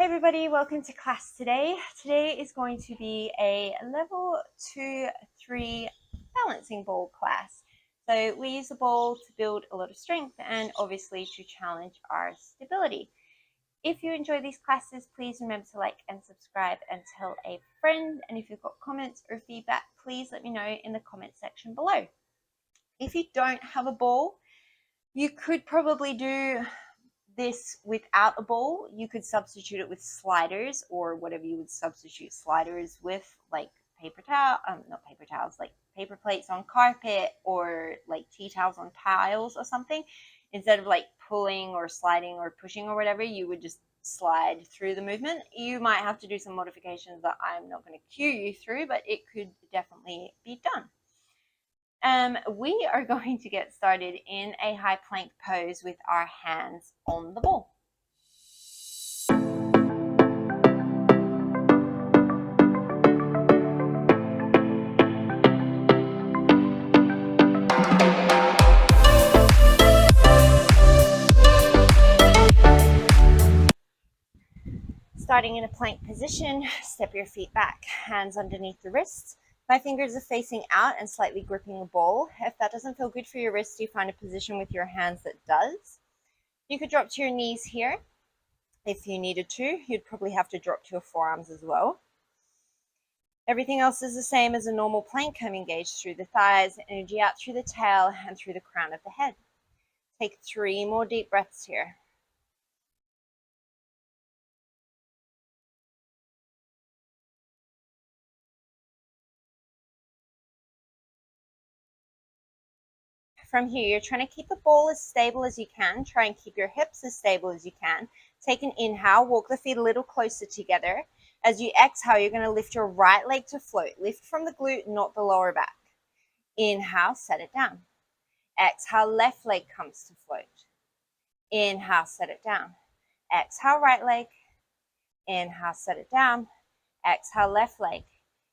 Hey everybody, welcome to class today. Today is going to be a level 2-3 balancing ball class. So we use the ball to build a lot of strength and obviously to challenge our stability. If you enjoy these classes, please remember to like and subscribe and tell a friend. And if you've got comments or feedback, please let me know in the comment section below. If you don't have a ball, you could probably do this without a ball. You could substitute it with sliders or whatever you would substitute sliders with, like not paper towels, like paper plates on carpet or like tea towels on tiles or something. Instead of like pulling or sliding or pushing or whatever, you would just slide through the movement. You might have to do some modifications that I'm not going to cue you through, but it could definitely be done. We are going to get started in a high plank pose with our hands on the ball. Starting in a plank position, step your feet back, hands underneath the wrists. My fingers are facing out and slightly gripping the ball. If that doesn't feel good for your wrists, you find a position with your hands that does. You could drop to your knees here. If you needed to, you'd probably have to drop to your forearms as well. Everything else is the same as a normal plank. Come engaged through the thighs, energy out through the tail and through the crown of the head. Take 3 more deep breaths here. From here, you're trying to keep the ball as stable as you can. Try and keep your hips as stable as you can. Take an inhale, walk the feet a little closer together. As you exhale, you're going to lift your right leg to float. Lift from the glute, not the lower back. Inhale, set it down. Exhale, left leg comes to float. Inhale, set it down. Exhale, right leg. Inhale, set it down. Exhale, left leg.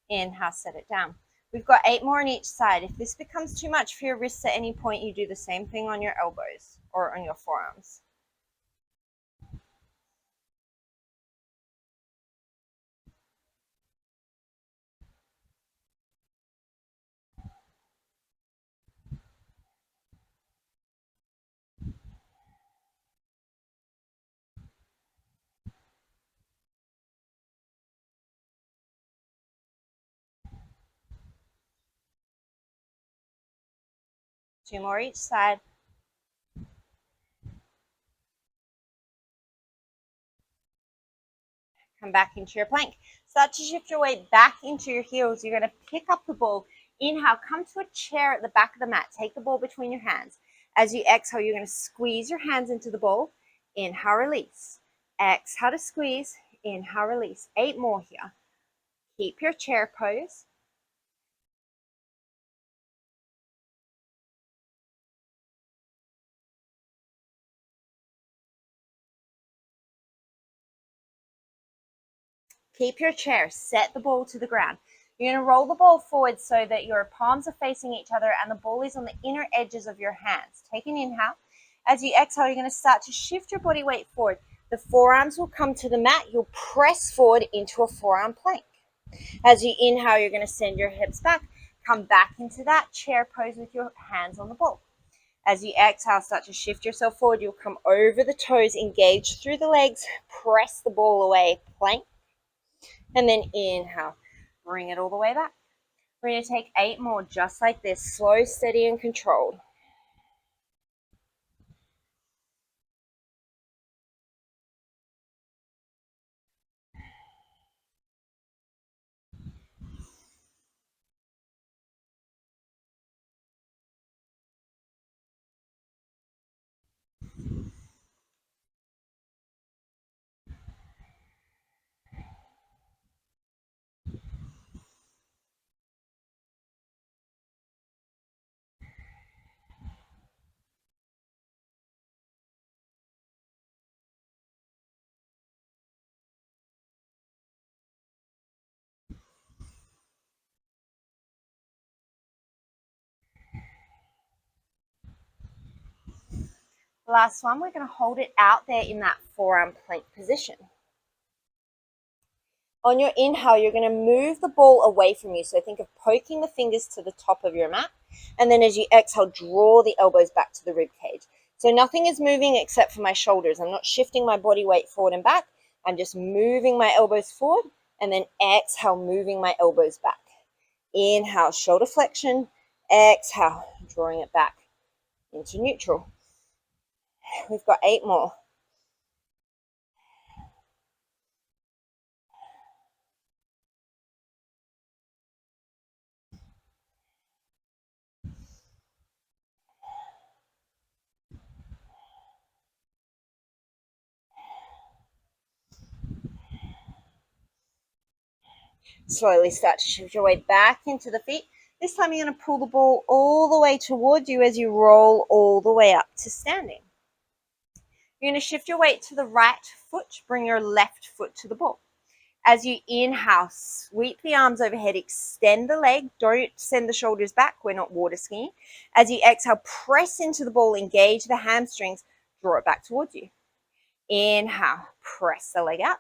Inhale, set it down. We've got 8 more on each side. If this becomes too much for your wrists at any point, you do the same thing on your elbows or on your forearms. Two more each side. Come back into your plank. Start to shift your weight back into your heels. You're going to pick up the ball. Inhale, come to a chair at the back of the mat. Take the ball between your hands. As you exhale, you're going to squeeze your hands into the ball. Inhale, release. Exhale to squeeze. Inhale, release. 8 more here. Keep your chair pose. Keep your chair, set the ball to the ground. You're going to roll the ball forward so that your palms are facing each other and the ball is on the inner edges of your hands. Take an inhale. As you exhale, you're going to start to shift your body weight forward. The forearms will come to the mat. You'll press forward into a forearm plank. As you inhale, you're going to send your hips back. Come back into that chair pose with your hands on the ball. As you exhale, start to shift yourself forward. You'll come over the toes, engage through the legs, press the ball away, plank. And then inhale, bring it all the way back. We're going to take 8 more just like this, slow, steady, and controlled. Last one, we're going to hold it out there in that forearm plank position. On your inhale, you're going to move the ball away from you. So think of poking the fingers to the top of your mat. And then as you exhale, draw the elbows back to the rib cage. So nothing is moving except for my shoulders. I'm not shifting my body weight forward and back. I'm just moving my elbows forward and then exhale, moving my elbows back. Inhale, shoulder flexion. Exhale, drawing it back into neutral. We've got 8 more. Slowly start to shift your weight back into the feet. This time you're going to pull the ball all the way towards you as you roll all the way up to standing. You're going to shift your weight to the right foot, bring your left foot to the ball. As you inhale, sweep the arms overhead, extend the leg, don't send the shoulders back, we're not water skiing. As you exhale, press into the ball, engage the hamstrings, draw it back towards you. Inhale, press the leg out.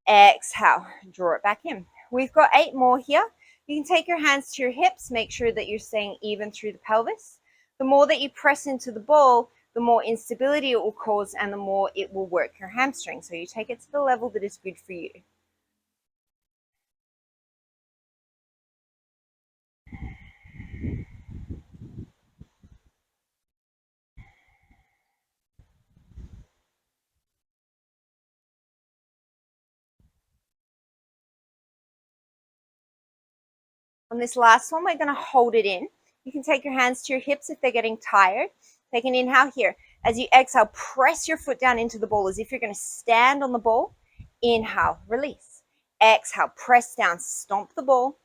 Exhale, draw it back in. We've got 8 more here. You can take your hands to your hips, make sure that you're staying even through the pelvis. The more that you press into the ball, the more instability it will cause and the more it will work your hamstring. So you take it to the level that is good for you. On this last one, we're going to hold it in. You can take your hands to your hips if they're getting tired. Take an inhale here. As you exhale, press your foot down into the ball as if you're going to stand on the ball. Inhale, release. Exhale, press down, stomp the ball.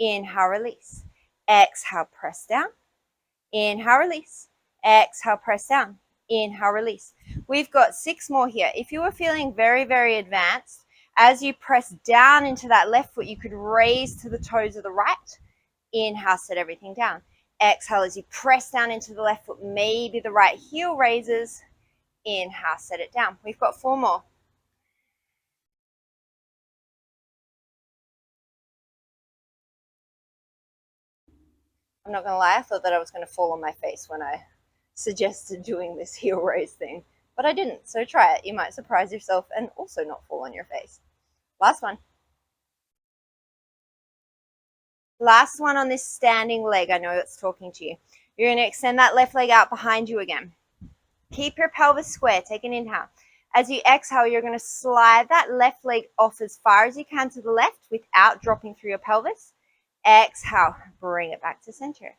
Inhale, release. Exhale, press down. Inhale, release. Exhale, press down. Inhale, release. We've got 6 more here. If you were feeling very, very advanced, as you press down into that left foot, you could raise to the toes of the right. Inhale, set everything down. Exhale, as you press down into the left foot, maybe the right heel raises. Inhale, set it down. We've got 4 more. I'm not going to lie, I thought that I was going to fall on my face when I suggested doing this heel raise thing, but I didn't, so try it. You might surprise yourself and also not fall on your face. Last one. Last one on this standing leg. I know it's talking to you. You're going to extend that left leg out behind you again. Keep your pelvis square. Take an inhale. As you exhale, you're going to slide that left leg off as far as you can to the left without dropping through your pelvis. Exhale, bring it back to center.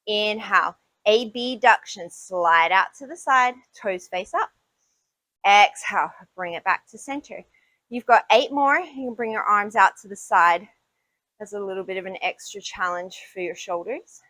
Inhale, abduction, slide out to the side, toes face up. Exhale, bring it back to center. You've got 8 more. You can bring your arms out to the side as a little bit of an extra challenge for your shoulders.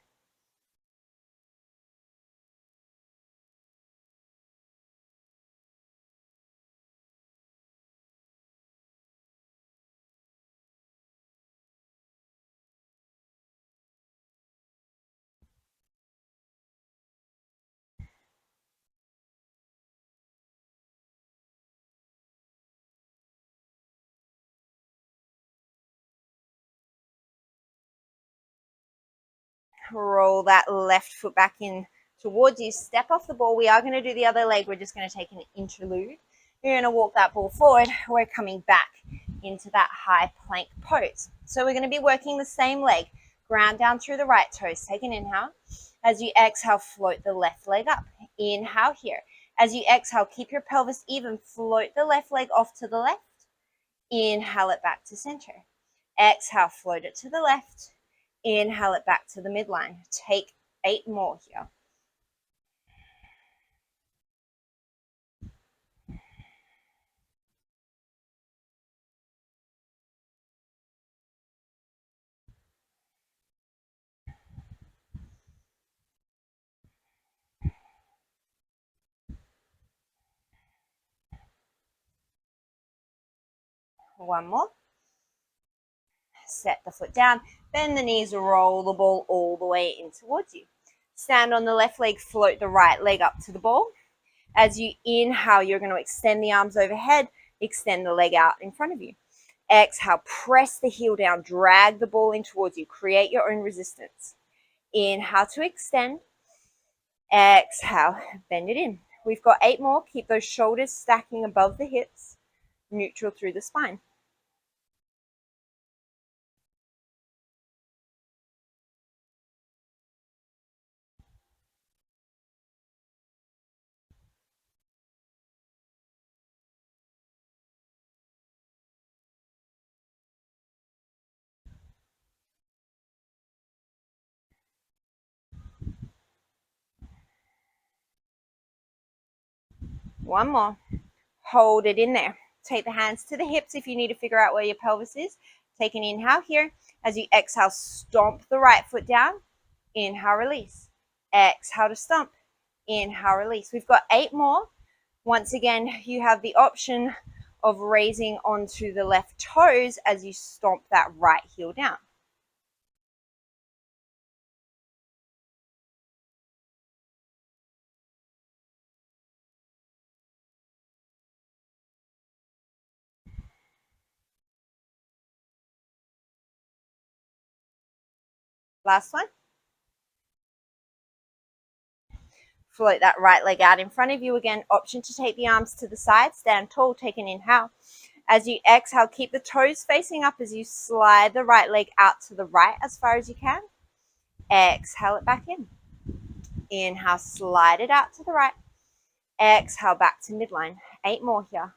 Roll that left foot back in towards you. Step off the ball. We are going to do the other leg. We're just going to take an interlude. You're going to walk that ball forward. We're coming back into that high plank pose. So we're going to be working the same leg. Ground down through the right toes. Take an inhale. As you exhale, float the left leg up. Inhale here. As you exhale, keep your pelvis even. Float the left leg off to the left. Inhale it back to center. Exhale, float it to the left. Inhale it back to the midline. Take 8 more here. One more. Set the foot down. Bend the knees, roll the ball all the way in towards you. Stand on the left leg, float the right leg up to the ball. As you inhale, you're going to extend the arms overhead, extend the leg out in front of you. Exhale, press the heel down, drag the ball in towards you, create your own resistance. Inhale to extend. Exhale, bend it in. We've got 8 more. Keep those shoulders stacking above the hips, neutral through the spine. One more. Hold it in there. Take the hands to the hips if you need to figure out where your pelvis is. Take an inhale here. As you exhale, stomp the right foot down. Inhale, release. Exhale to stomp. Inhale, release. We've got 8 more. Once again, you have the option of raising onto the left toes as you stomp that right heel down. Last one. Float that right leg out in front of you again. Option to take the arms to the side. Stand tall. Take an inhale. As you exhale, keep the toes facing up as you slide the right leg out to the right as far as you can. Exhale it back in. Inhale, slide it out to the right. Exhale, back to midline. 8 more here.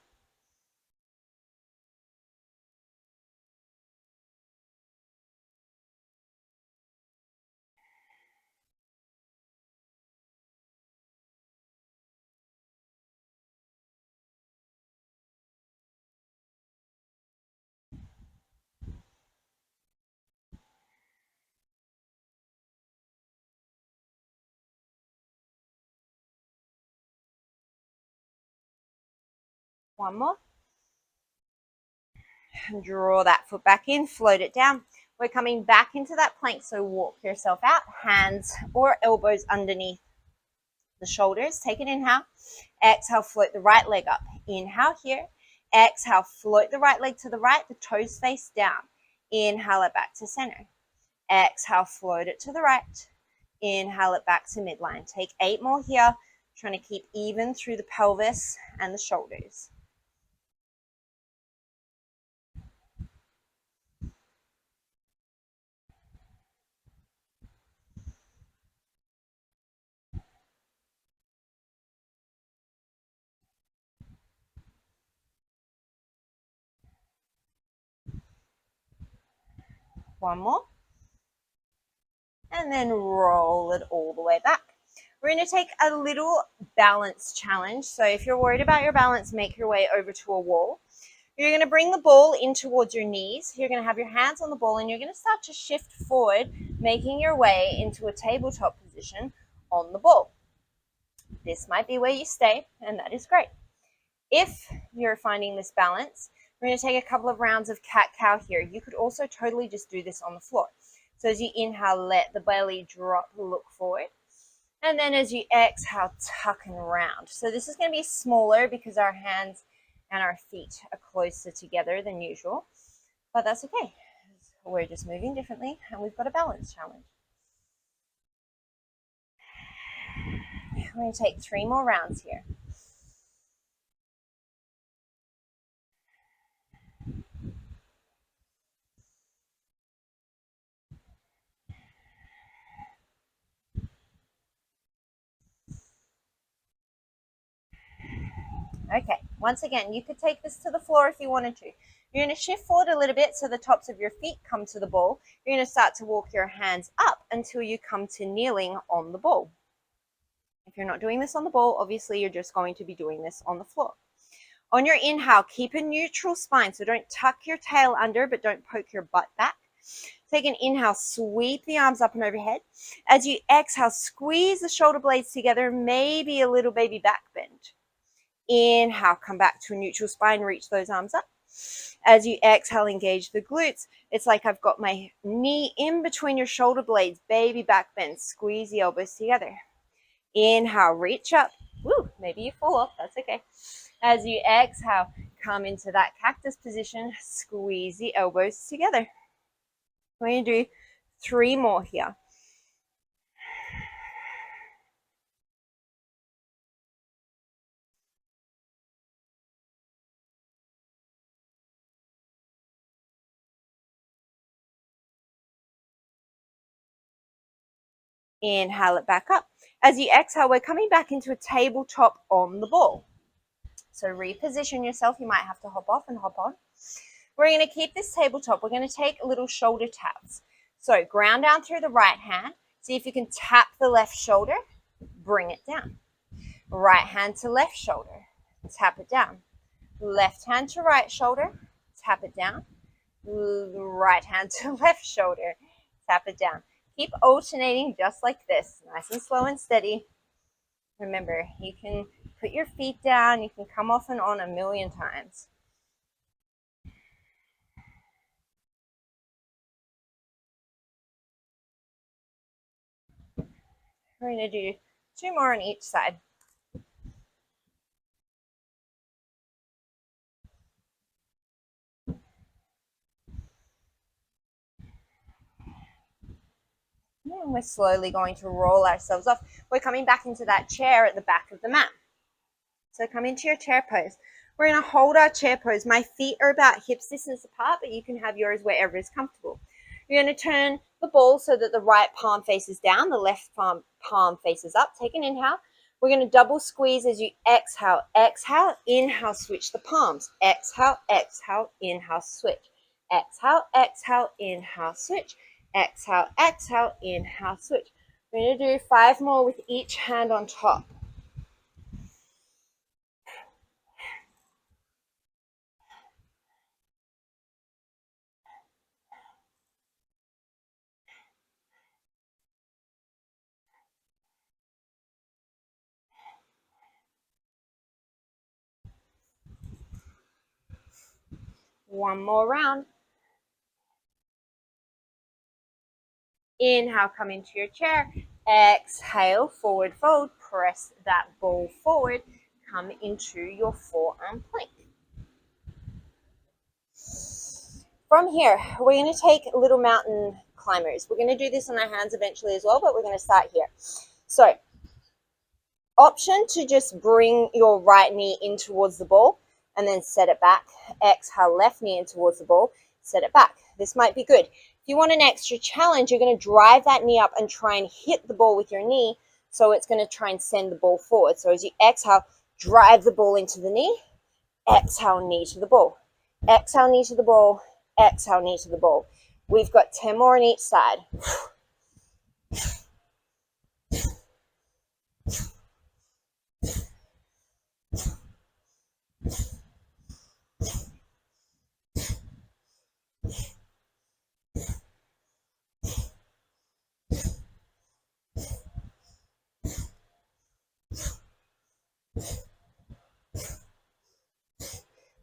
One more. Draw that foot back in, float it down. We're coming back into that plank, so walk yourself out, hands or elbows underneath the shoulders. Take an inhale. Exhale, float the right leg up. Inhale here. Exhale, float the right leg to the right, the toes face down. Inhale it back to center. Exhale, float it to the right. Inhale it back to midline. Take 8 more here, trying to keep even through the pelvis and the shoulders. One more. And then roll it all the way back. We're going to take a little balance challenge. So if you're worried about your balance, make your way over to a wall. You're going to bring the ball in towards your knees. You're going to have your hands on the ball and you're going to start to shift forward, making your way into a tabletop position on the ball. This might be where you stay, and that is great. If you're finding this balance, we're going to take a couple of rounds of cat-cow here. You could also totally just do this on the floor. So as you inhale, let the belly drop, look forward. And then as you exhale, tuck and round. So this is going to be smaller because our hands and our feet are closer together than usual. But that's okay. We're just moving differently, and we've got a balance challenge. We're going to take 3 more rounds here. Okay, once again, you could take this to the floor if you wanted to. You're going to shift forward a little bit so the tops of your feet come to the ball. You're going to start to walk your hands up until you come to kneeling on the ball. If you're not doing this on the ball, obviously you're just going to be doing this on the floor. On your inhale, keep a neutral spine. So don't tuck your tail under, but don't poke your butt back. Take an inhale, sweep the arms up and overhead. As you exhale, squeeze the shoulder blades together, maybe a little baby back bend. Inhale, come back to a neutral spine, reach those arms up. As you exhale, engage the glutes. It's like I've got my knee in between your shoulder blades, baby back bend, squeeze the elbows together. Inhale, reach up. Woo, maybe you fall off, that's okay. As you exhale, come into that cactus position, squeeze the elbows together. We're going to do 3 more here. Inhale it back up. As you exhale, we're coming back into a tabletop on the ball. So reposition yourself. You might have to hop off and hop on. We're going to keep this tabletop. We're going to take little shoulder taps. So ground down through the right hand. See if you can tap the left shoulder. Bring it down. Right hand to left shoulder. Tap it down. Left hand to right shoulder. Tap it down. Right hand to left shoulder. Tap it down. Keep alternating just like this. Nice and slow and steady. Remember, you can put your feet down. You can come off and on a million times. We're going to do 2 more on each side. And we're slowly going to roll ourselves off. We're coming back into that chair at the back of the mat. So come into your chair pose. We're going to hold our chair pose. My feet are about hips distance apart, but you can have yours wherever is comfortable. You're going to turn the ball so that the right palm faces down, the left palm faces up. Take an inhale. We're going to double squeeze as you exhale. Exhale, inhale, switch the palms. Exhale, exhale, inhale, switch. Exhale, exhale, inhale, switch. Exhale, exhale, inhale, switch. We're going to do 5 more with each hand on top. One more round. Inhale, come into your chair. Exhale, forward fold. Press that ball forward. Come into your forearm plank. From here, we're going to take little mountain climbers. We're going to do this on our hands eventually as well, but we're going to start here. So, option to just bring your right knee in towards the ball and then set it back. Exhale, left knee in towards the ball, set it back. This might be good. If you want an extra challenge, you're going to drive that knee up and try and hit the ball with your knee, so it's going to try and send the ball forward. So as you exhale, drive the ball into the knee. Exhale, knee to the ball. Exhale, knee to the ball. Exhale, knee to the ball. We've got 10 more on each side.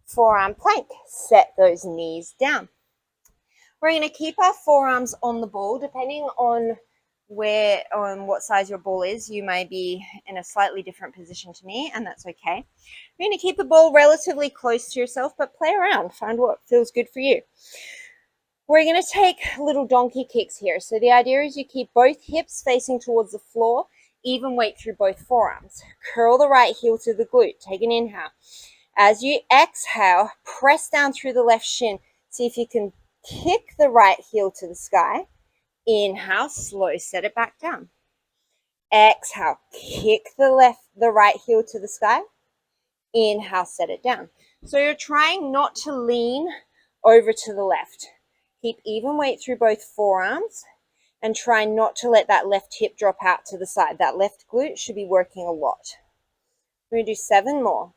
Forearm plank. Set those knees down. We're going to keep our forearms on the ball. Depending on what size your ball is, you may be in a slightly different position to me, and that's okay. We're going to keep the ball relatively close to yourself, but play around. Find what feels good for you. We're going to take little donkey kicks here. So the idea is you keep both hips facing towards the floor, even weight through both forearms. Curl the right heel to the glute. Take an inhale. As you exhale, press down through the left shin. See if you can kick the right heel to the sky. Inhale, slow, set it back down. Exhale, kick the right heel to the sky. Inhale, set it down. So you're trying not to lean over to the left. Keep even weight through both forearms and try not to let that left hip drop out to the side. That left glute should be working a lot. We're going to do 7 more.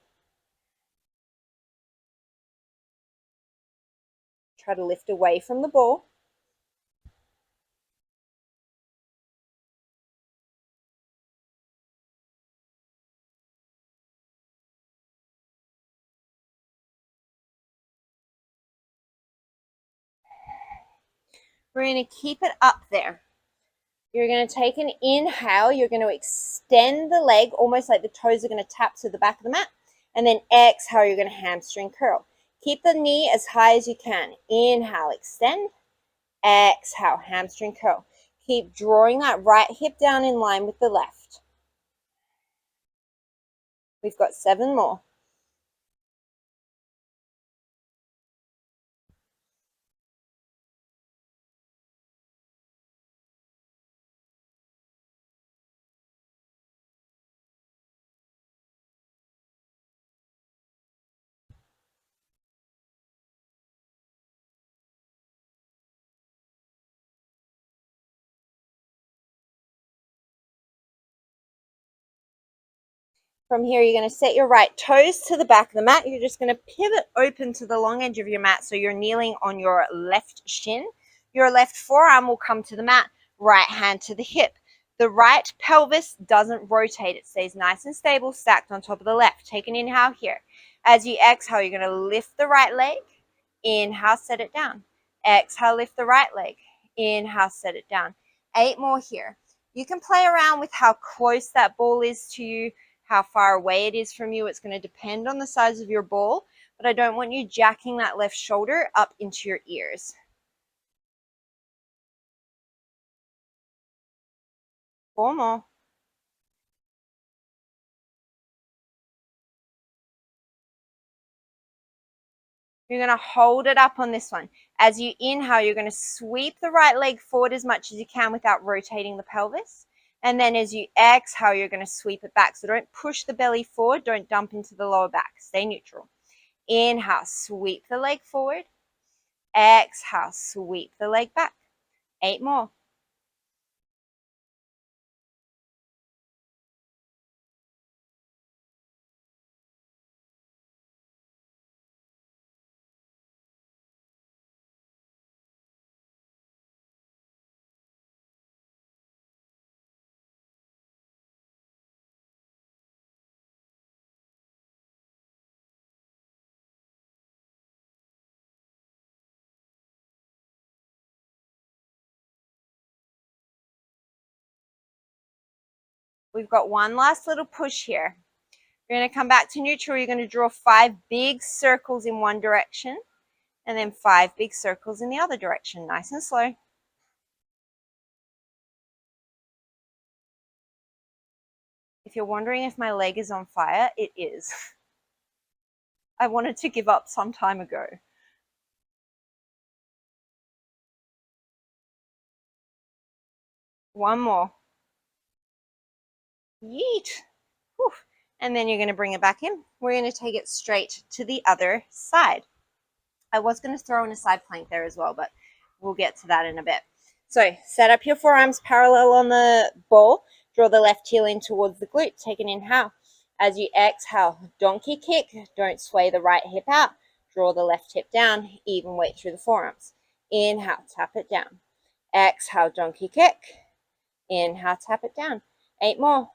Try to lift away from the ball. We're going to keep it up there. You're going to take an inhale. You're going to extend the leg, almost like the toes are going to tap to the back of the mat. And then exhale, you're going to hamstring curl. Keep the knee as high as you can. Inhale, extend. Exhale, hamstring curl. Keep drawing that right hip down in line with the left. We've got 7 more. From here, you're going to set your right toes to the back of the mat. You're just going to pivot open to the long edge of your mat so you're kneeling on your left shin. Your left forearm will come to the mat, right hand to the hip. The right pelvis doesn't rotate. It stays nice and stable, stacked on top of the left. Take an inhale here. As you exhale, you're going to lift the right leg. Inhale, set it down. Exhale, lift the right leg. Inhale, set it down. 8 more here. You can play around with how close that ball is to you, how far away it is from you. It's going to depend on the size of your ball, but I don't want you jacking that left shoulder up into your ears. 4 more. You're going to hold it up on this one. As you inhale, you're going to sweep the right leg forward as much as you can without rotating the pelvis. And then as you exhale, you're going to sweep it back. So don't push the belly forward. Don't dump into the lower back. Stay neutral. Inhale, sweep the leg forward. Exhale, sweep the leg back. 8 more. We've got one last little push here. You're going to come back to neutral. You're going to draw 5 big circles in one direction and then 5 big circles in the other direction. Nice and slow. If you're wondering if my leg is on fire, it is. I wanted to give up some time ago. One more. Yeet. Whew. And then you're going to bring it back in. We're going to take it straight to the other side. I was going to throw in a side plank there as well, but we'll get to that in a bit. So set up your forearms parallel on the ball. Draw the left heel in towards the glute. Take an inhale. As you exhale, donkey kick. Don't sway the right hip out. Draw the left hip down. Even weight through the forearms. Inhale, tap it down. Exhale, donkey kick. Inhale, tap it down. 8 more.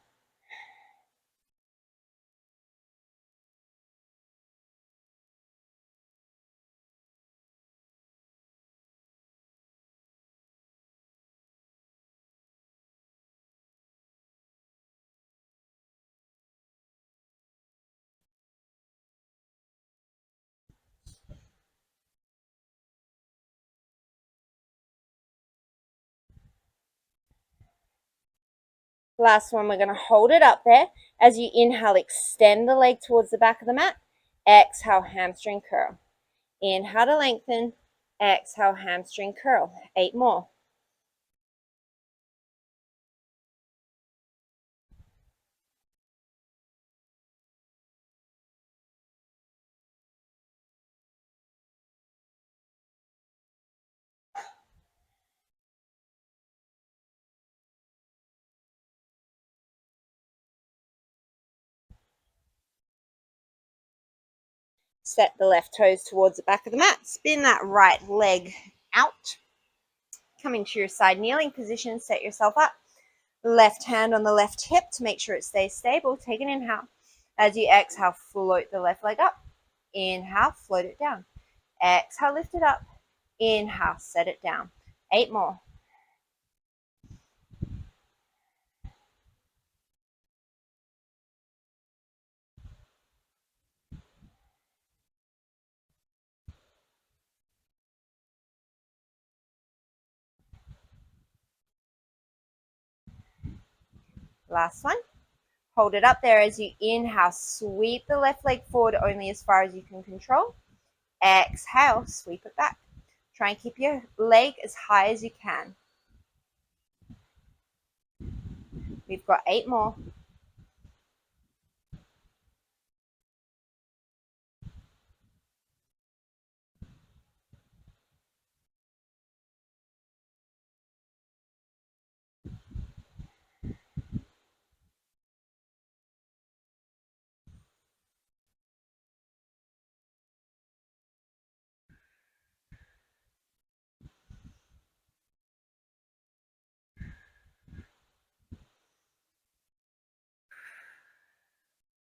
Last one, we're going to hold it up there. As you inhale, extend the leg towards the back of the mat. Exhale, hamstring curl. Inhale to lengthen. Exhale, hamstring curl. 8 more. Set the left toes towards the back of the mat. Spin that right leg out. Come into your side kneeling position. Set yourself up. Left hand on the left hip to make sure it stays stable. Take an inhale. As you exhale, float the left leg up. Inhale, float it down. Exhale, lift it up. Inhale, set it down. 8 more. Last one. Hold it up there as you inhale. Sweep the left leg forward only as far as you can control. Exhale, sweep it back. Try and keep your leg as high as you can. We've got 8 more.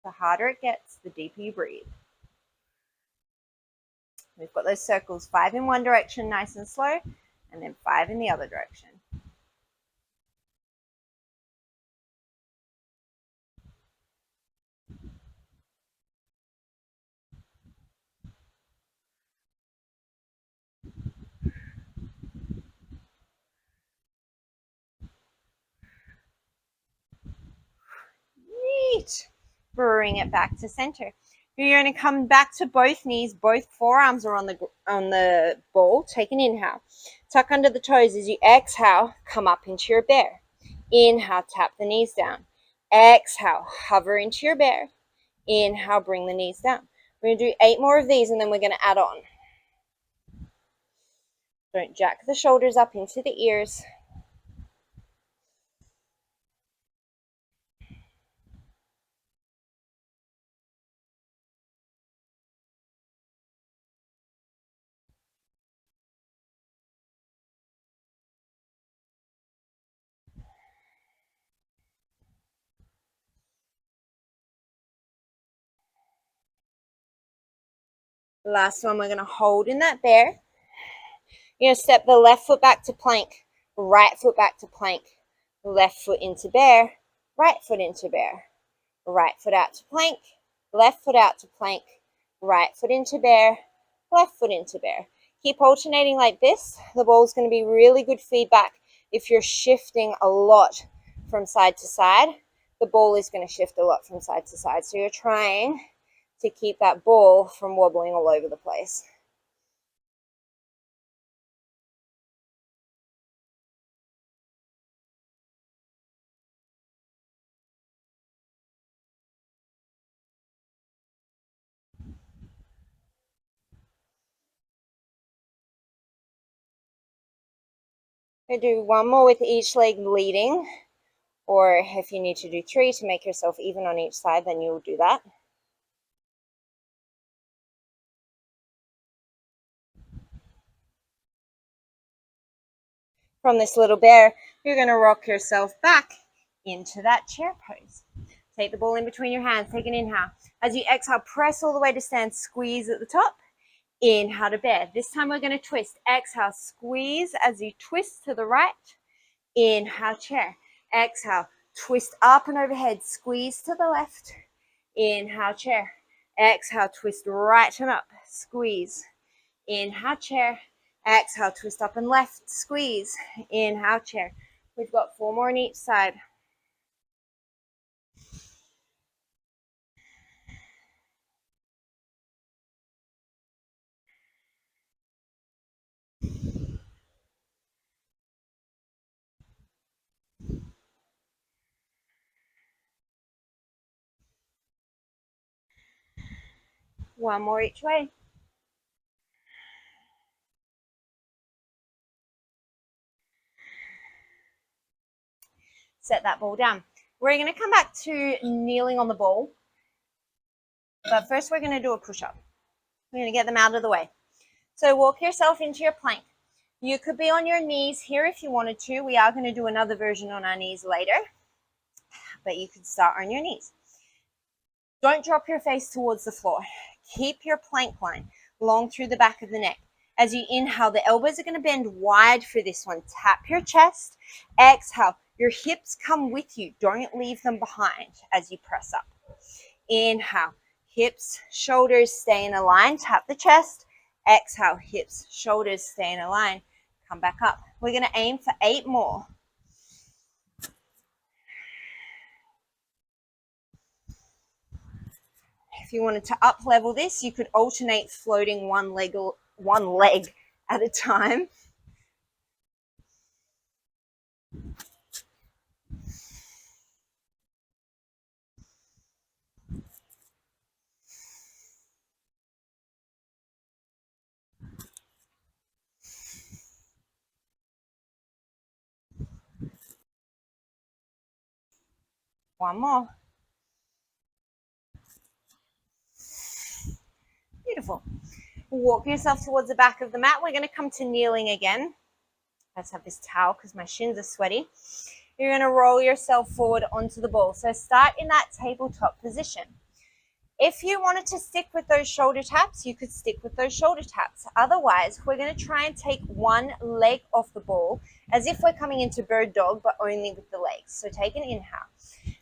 The harder it gets, the deeper you breathe. We've got those circles, 5 in one direction, nice and slow, and then 5 in the other direction. Neat. Bring it back to center. You're going to come back to both knees. Both forearms are on the ball. Take an inhale. Tuck under the toes as you exhale. Come up into your bear. Inhale, tap the knees down. Exhale, hover into your bear. Inhale, bring the knees down. We're going to do 8 more of these, and then we're going to add on. Don't jack the shoulders up into the ears. Last one, we're going to hold in that bear. You're going to step the left foot back to plank, right foot back to plank, left foot into bear, right foot into bear, right foot out to plank, left foot out to plank, right foot into bear, left foot into bear. Keep alternating like this. The ball is going to be really good feedback. If you're shifting a lot from side to side, the ball is going to shift a lot from side to side. So you're trying to keep that ball from wobbling all over the place. I do 1 more with each leg leading, or if you need to do 3 to make yourself even on each side, then you'll do that. From this little bear, you're going to rock yourself back into that chair pose. Take the ball in between your hands. Take an inhale. As you exhale, press all the way to stand. Squeeze at the top. Inhale to bear. This time we're going to twist. Exhale, squeeze as you twist to the right. Inhale, chair. Exhale, twist up and overhead. Squeeze to the left. Inhale, chair. Exhale, twist right and up. Squeeze. Inhale, chair. Exhale, twist up and left. Squeeze. Inhale, chair. We've got 4 more on each side. One more each way. Set that ball down. We're going to come back to kneeling on the ball. But first we're going to do a push-up. We're going to get them out of the way. So walk yourself into your plank. You could be on your knees here if you wanted to. We are going to do another version on our knees later. But you could start on your knees. Don't drop your face towards the floor. Keep your plank line long through the back of the neck. As you inhale, the elbows are going to bend wide for this one. Tap your chest. Exhale. Your hips come with you. Don't leave them behind as you press up. Inhale. Hips, shoulders stay in a line. Tap the chest. Exhale. Hips, shoulders stay in a line. Come back up. We're going to aim for 8 more. if you wanted to up level this, you could alternate floating one leg at a time. One more. Beautiful. Walk yourself towards the back of the mat. We're going to come to kneeling again. Let's have this towel because my shins are sweaty. You're going to roll yourself forward onto the ball. So start in that tabletop position. If you wanted to stick with those shoulder taps, you could stick with those shoulder taps. Otherwise, we're going to try and take one leg off the ball as if we're coming into bird dog, but only with the legs. So take an inhale.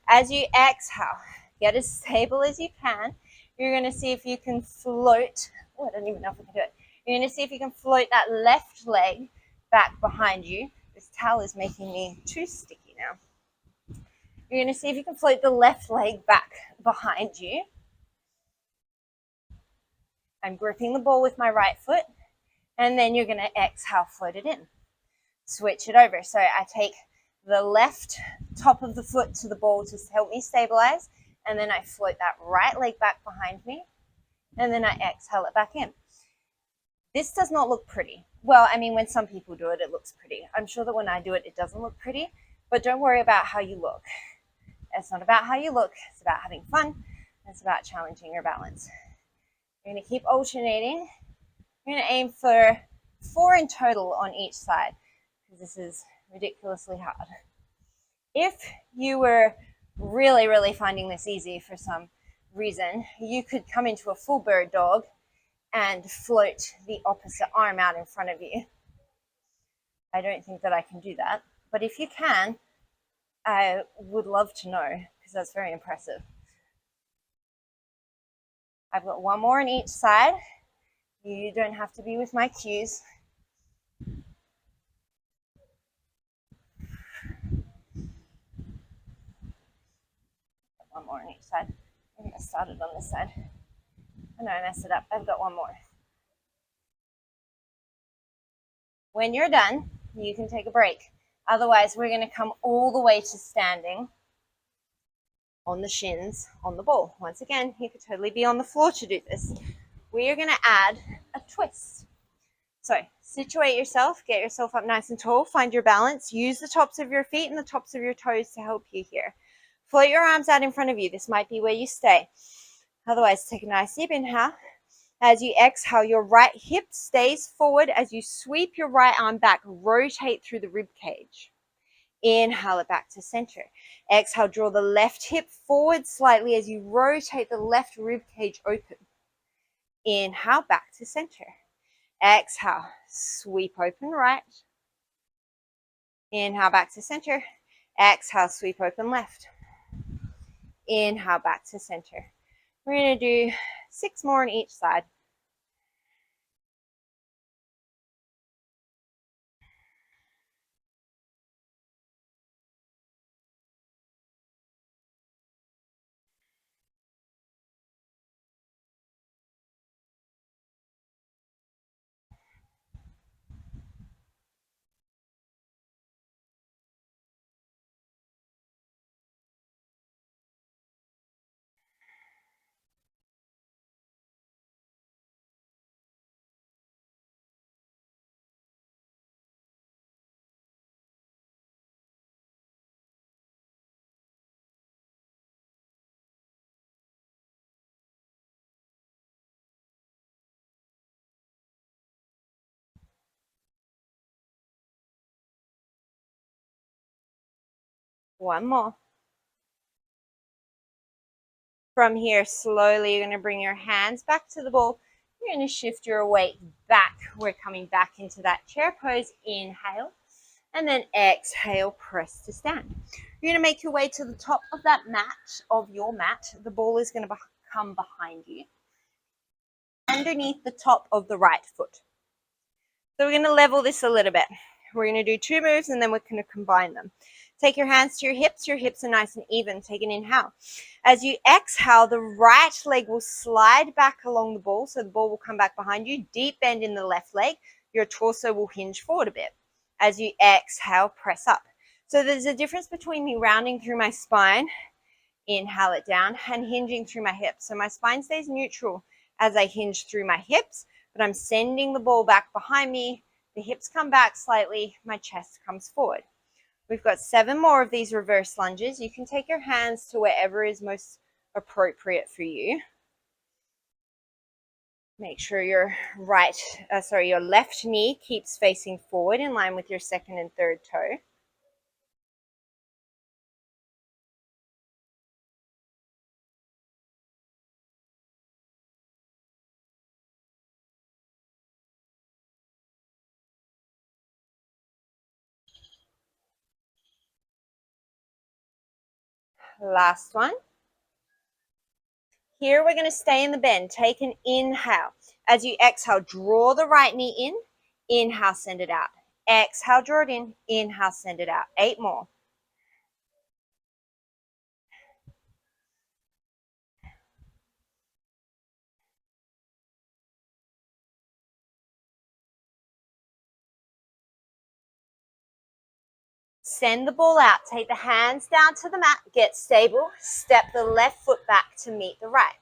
As you exhale, get as stable as you can. You're going to see if you can float. Oh, I don't even know if I can do it. You're going to see if you can float that left leg back behind you. This towel is making me too sticky now. You're going to see if you can float the left leg back behind you. I'm gripping the ball with my right foot, and then you're going to exhale, float it in. Switch it over. So I take the left top of the foot to the ball to help me stabilize, and then I float that right leg back behind me, and then I exhale it back in. This does not look pretty. Well, I mean, when some people do it, it looks pretty. I'm sure that when I do it, it doesn't look pretty, but don't worry about how you look. It's not about how you look. It's about having fun. It's about challenging your balance. You're going to keep alternating. You're going to aim for 4 in total on each side because this is ridiculously hard. If you were really finding this easy for some reason, you could come into a full bird dog and float the opposite arm out in front of you. I don't think that I can do that, but if you can, I would love to know because that's very impressive. I've got one more on each side. You don't have to be with my cues. One more on each side. I think I started on this side. Oh no, I messed it up. I've got one more. When you're done, you can take a break. Otherwise, we're going to come all the way to standing on the shins on the ball. Once again, you could totally be on the floor to do this. We are going to add a twist. So situate yourself, get yourself up nice and tall, find your balance, use the tops of your feet and the tops of your toes to help you here. Float your arms out in front of you. This might be where you stay. Otherwise, take a nice deep inhale. As you exhale, your right hip stays forward as you sweep your right arm back, rotate through the rib cage. Inhale it back to center. Exhale, draw the left hip forward slightly as you rotate the left rib cage open. Inhale, back to center. Exhale, sweep open right. Inhale, back to center. Exhale, sweep open left. Inhale, back to center. We're going to do 6 more on each side. One more. From here, slowly, you're going to bring your hands back to the ball. You're going to shift your weight back. We're coming back into that chair pose. Inhale. And then exhale, press to stand. You're going to make your way to the top of that mat, of your mat. The ball is going to come behind you, underneath the top of the right foot. So we're going to level this a little bit. We're going to do 2 moves and then we're going to combine them. Take your hands to your hips are nice and even. Take an inhale. As you exhale, the right leg will slide back along the ball, so the ball will come back behind you. Deep bend in the left leg. Your torso will hinge forward a bit. As you exhale, press up. So there's a difference between me rounding through my spine, inhale it down, and hinging through my hips. So my spine stays neutral as I hinge through my hips, but I'm sending the ball back behind me. The hips come back slightly, my chest comes forward. We've got 7 more of these reverse lunges. You can take your hands to wherever is most appropriate for you. Make sure your your left knee keeps facing forward in line with your second and third toe. Last one. Here we're going to stay in the bend. Take an inhale. As you exhale, draw the right knee in. Inhale, send it out. Exhale, draw it in. Inhale, send it out. 8 more. Send the ball out. Take the hands down to the mat. Get stable. Step the left foot back to meet the right.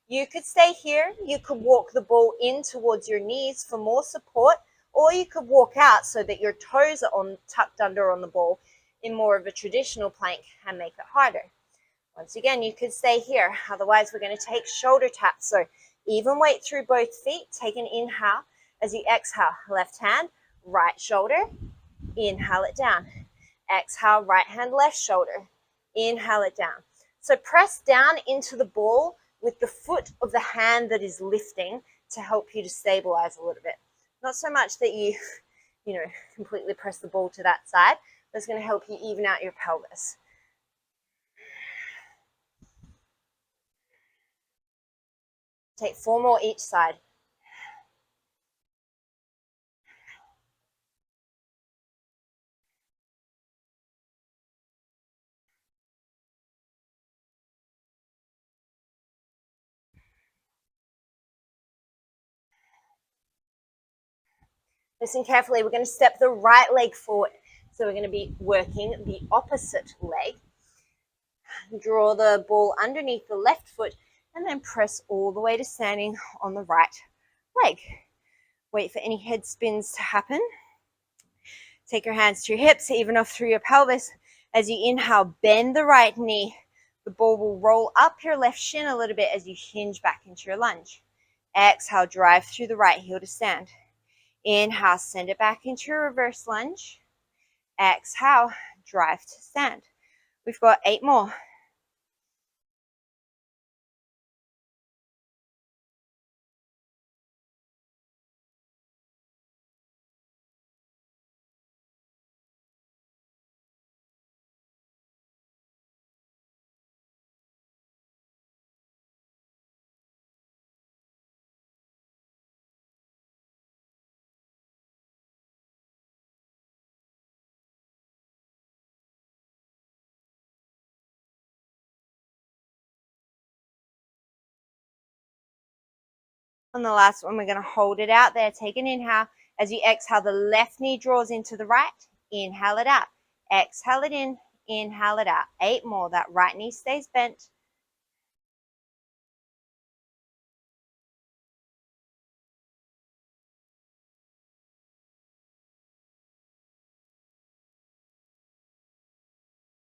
You could stay here. You could walk the ball in towards your knees for more support, or you could walk out so that your toes are tucked under on the ball in more of a traditional plank and make it harder. Once again, you could stay here. Otherwise, we're going to take shoulder taps. So even weight through both feet. Take an inhale. As you exhale, left hand, right shoulder. Inhale it down. Exhale, right hand, left shoulder. Inhale it down. So press down into the ball with the foot of the hand that is lifting to help you to stabilize a little bit. Not so much that you completely press the ball to that side. That's going to help you even out your pelvis. Take 4 more each side. Listen carefully. We're going to step the right leg forward. So we're going to be working the opposite leg. Draw the ball underneath the left foot and then press all the way to standing on the right leg. Wait for any head spins to happen. Take your hands to your hips, even off through your pelvis. As you inhale, bend the right knee. The ball will roll up your left shin a little bit as you hinge back into your lunge. Exhale, drive through the right heel to stand. Inhale, send it back into your reverse lunge. Exhale, drive to stand. We've got 8 more. On the last one, we're going to hold it out there. Take an inhale. As you exhale, the left knee draws into the right. Inhale it out. Exhale it in. Inhale it out. 8 more. That right knee stays bent.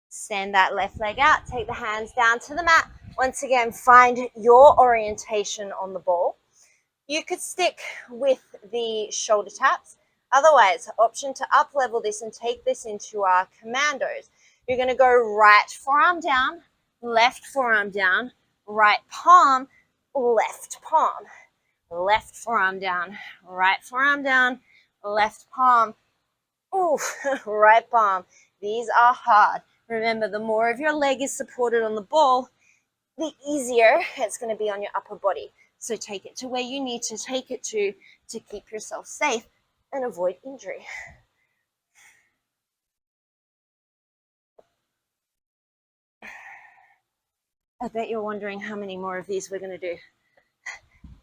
Send that left leg out. Take the hands down to the mat. Once again, find your orientation on the ball. You could stick with the shoulder taps. Otherwise, option to up level this and take this into our commandos. You're going to go right forearm down, left forearm down, right palm, left palm, left forearm down, right forearm down, left palm, ooh, right palm. These are hard. Remember, the more of your leg is supported on the ball, the easier it's going to be on your upper body. So take it to where you need to take it to keep yourself safe and avoid injury. I bet you're wondering how many more of these we're going to do.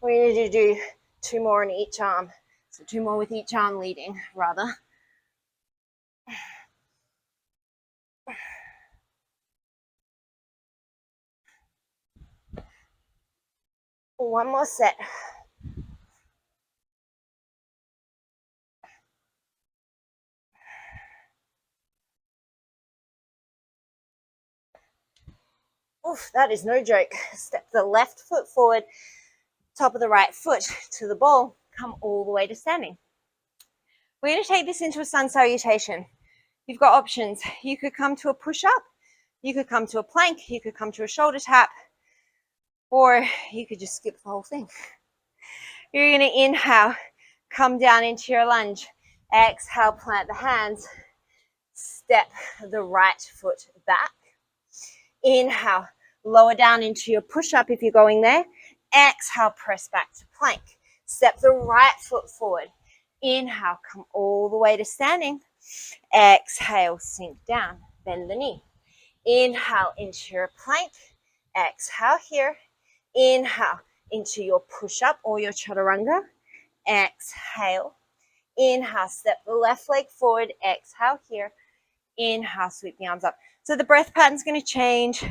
We're going to do 2 more on each arm. So 2 more with each arm leading, rather. One more set. Oof, that is no joke. Step the left foot forward, top of the right foot to the ball, come all the way to standing. We're going to take this into a sun salutation. You've got options. You could come to a push-up, you could come to a plank, you could come to a shoulder tap, or you could just skip the whole thing. You're going to inhale, come down into your lunge. Exhale, plant the hands. Step the right foot back. Inhale, lower down into your push-up if you're going there. Exhale, press back to plank. Step the right foot forward. Inhale, come all the way to standing. Exhale, sink down, bend the knee. Inhale into your plank. Exhale here. Inhale into your push-up or your chaturanga. Exhale. Inhale, step the left leg forward. Exhale here. Inhale, sweep the arms up. So the breath pattern's going to change.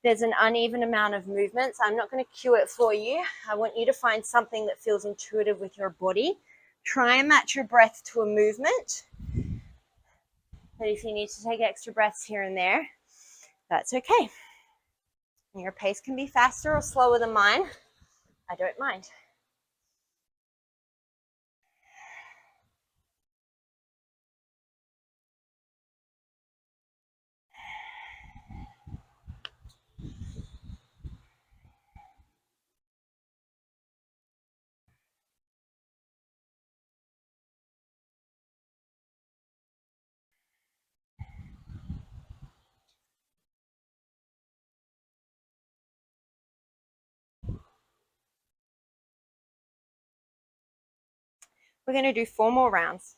There's an uneven amount of movements. I'm not going to cue it for you. I want you to find something that feels intuitive with your body. Try and match your breath to a movement. But if you need to take extra breaths here and there, that's okay. Your pace can be faster or slower than mine. I don't mind. We're going to do 4 more rounds.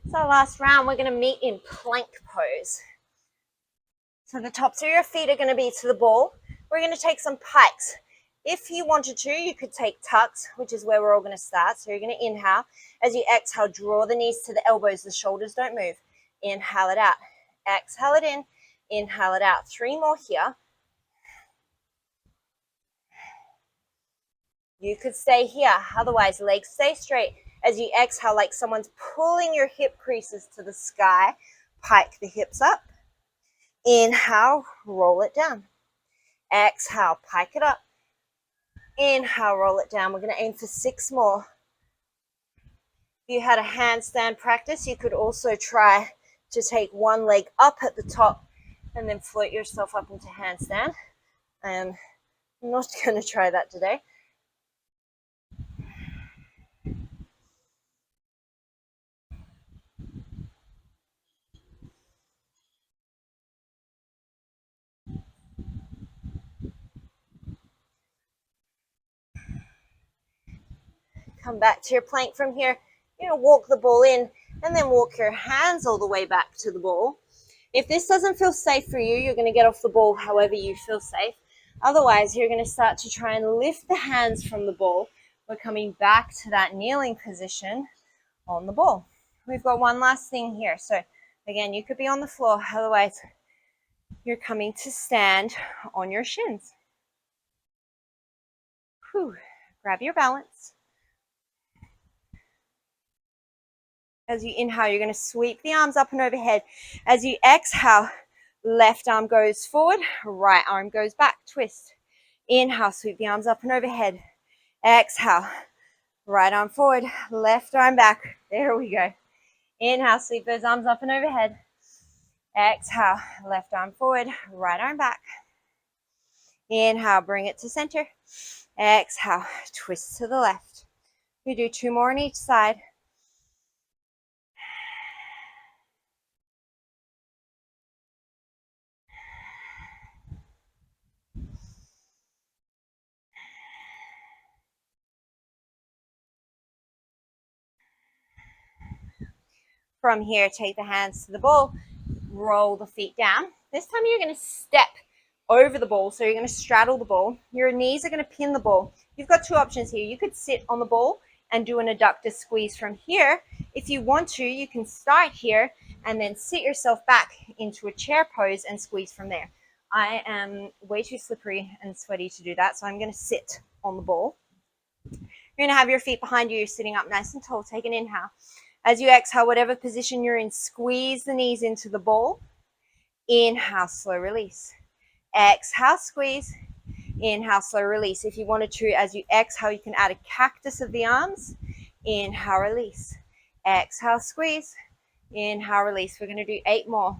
So last round, we're going to meet in plank pose. So the tops of your feet are going to be to the ball. We're going to take some pikes. If you wanted to, you could take tucks, which is where we're all going to start. So you're going to inhale. As you exhale, draw the knees to the elbows. The shoulders don't move. Inhale it out. Exhale it in. Inhale it out. 3 more here. You could stay here. Otherwise, legs stay straight. As you exhale, like someone's pulling your hip creases to the sky, pike the hips up. Inhale, roll it down. Exhale, pike it up. Inhale, roll it down. We're going to aim for 6 more. If you had a handstand practice, you could also try to take one leg up at the top and then float yourself up into handstand. I'm not going to try that today. Come back to your plank from here. You're going to walk the ball in and then walk your hands all the way back to the ball. If this doesn't feel safe for you, you're going to get off the ball however you feel safe. Otherwise, you're going to start to try and lift the hands from the ball. We're coming back to that kneeling position on the ball. We've got one last thing here. So again, you could be on the floor. Otherwise, you're coming to stand on your shins. Whew. Grab your balance. As you inhale, you're going to sweep the arms up and overhead. As you exhale, left arm goes forward, right arm goes back, twist. Inhale, sweep the arms up and overhead. Exhale, right arm forward, left arm back. There we go. Inhale, sweep those arms up and overhead. Exhale, left arm forward, right arm back. Inhale, bring it to center. Exhale, twist to the left. We do 2 more on each side. From here, take the hands to the ball, roll the feet down. This time you're going to step over the ball, so you're going to straddle the ball. Your knees are going to pin the ball. You've got 2 options here. You could sit on the ball and do an adductor squeeze from here. If you want to, you can start here and then sit yourself back into a chair pose and squeeze from there. I am way too slippery and sweaty to do that, so I'm going to sit on the ball. You're going to have your feet behind you. You're sitting up nice and tall. Take an inhale. As you exhale, whatever position you're in, squeeze the knees into the ball. Inhale, slow release. Exhale, squeeze. Inhale, slow release. If you wanted to, as you exhale, you can add a cactus of the arms. Inhale, release. Exhale, squeeze. Inhale, release. We're going to do 8 more.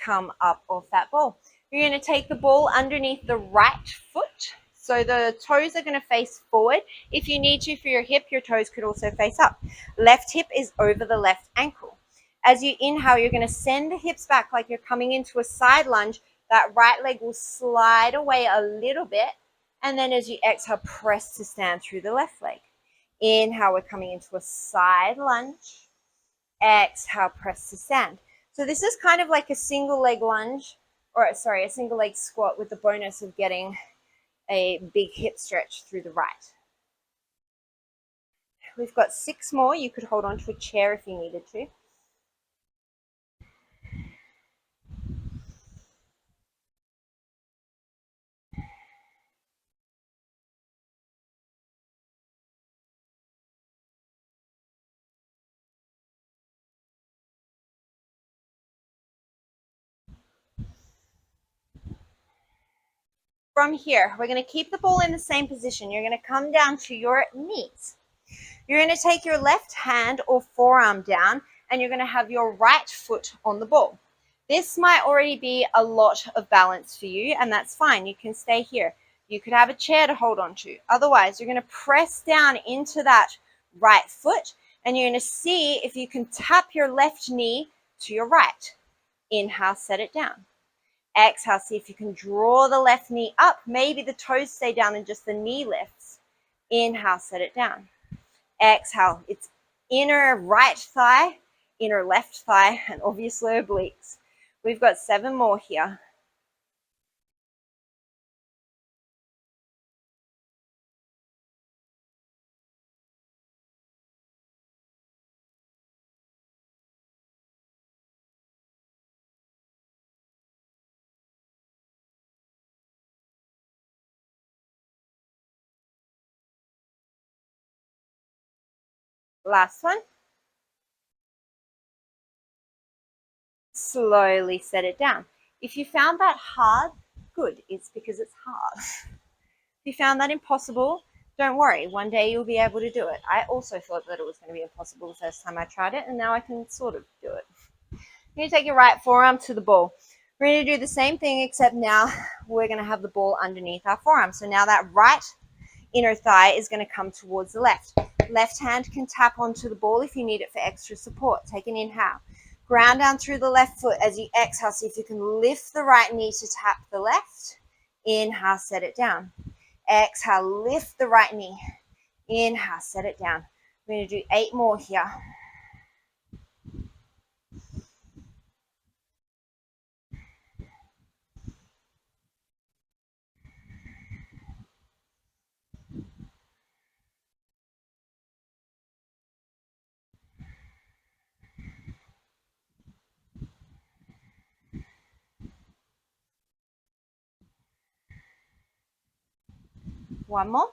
Come up off that ball. You're going to take the ball underneath the right foot. So the toes are going to face forward. If you need to for your hip, your toes could also face up. Left hip is over the left ankle. As you inhale, you're going to send the hips back like you're coming into a side lunge. That right leg will slide away a little bit. And then as you exhale, press to stand through the left leg. Inhale, we're coming into a side lunge. Exhale, press to stand. So this is kind of like a single leg lunge, or sorry, a single leg squat with the bonus of getting a big hip stretch through the right. We've got 6 more. You could hold on to a chair if you needed to. From here, we're going to keep the ball in the same position. You're going to come down to your knees. You're going to take your left hand or forearm down, and you're going to have your right foot on the ball. This might already be a lot of balance for you, and that's fine. You can stay here. You could have a chair to hold on to. Otherwise, you're going to press down into that right foot, and you're going to see if you can tap your left knee to your right. Inhale, set it down. Exhale, see if you can draw the left knee up. Maybe the toes stay down and just the knee lifts. Inhale, set it down. Exhale, it's inner right thigh, inner left thigh, and obviously obliques. We've got 7 more here. Last one. Slowly set it down. If you found that hard, good. It's because it's hard. If you found that impossible, don't worry. One day you'll be able to do it. I also thought that it was going to be impossible the first time I tried it, and now I can sort of do it. You take your right forearm to the ball. We're going to do the same thing, except now we're going to have the ball underneath our forearm. So now that right inner thigh is going to come towards the left. Left hand can tap onto the ball if you need it for extra support. Take an inhale. Ground down through the left foot. As you exhale, see if you can lift the right knee to tap the left. Inhale, set it down. Exhale, lift the right knee. Inhale, set it down. We're going to do 8 more here. One more.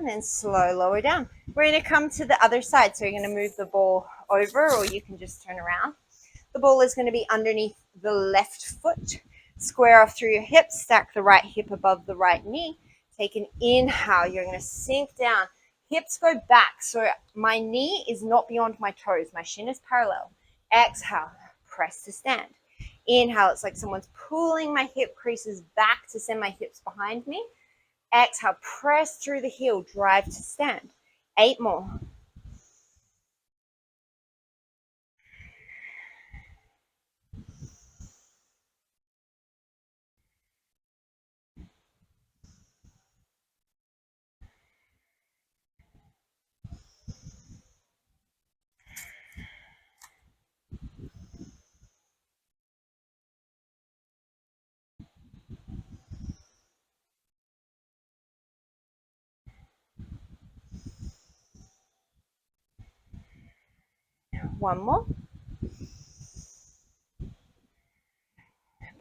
And then slow lower down. We're going to come to the other side. So you're going to move the ball over, or you can just turn around. The ball is going to be underneath the left foot. Square off through your hips. Stack the right hip above the right knee. Take an inhale. You're going to sink down. Hips go back. So my knee is not beyond my toes. My shin is parallel. Exhale. Press to stand. Inhale. It's like someone's pulling my hip creases back to send my hips behind me. Exhale, press through the heel, drive to stand. 8 more. One more.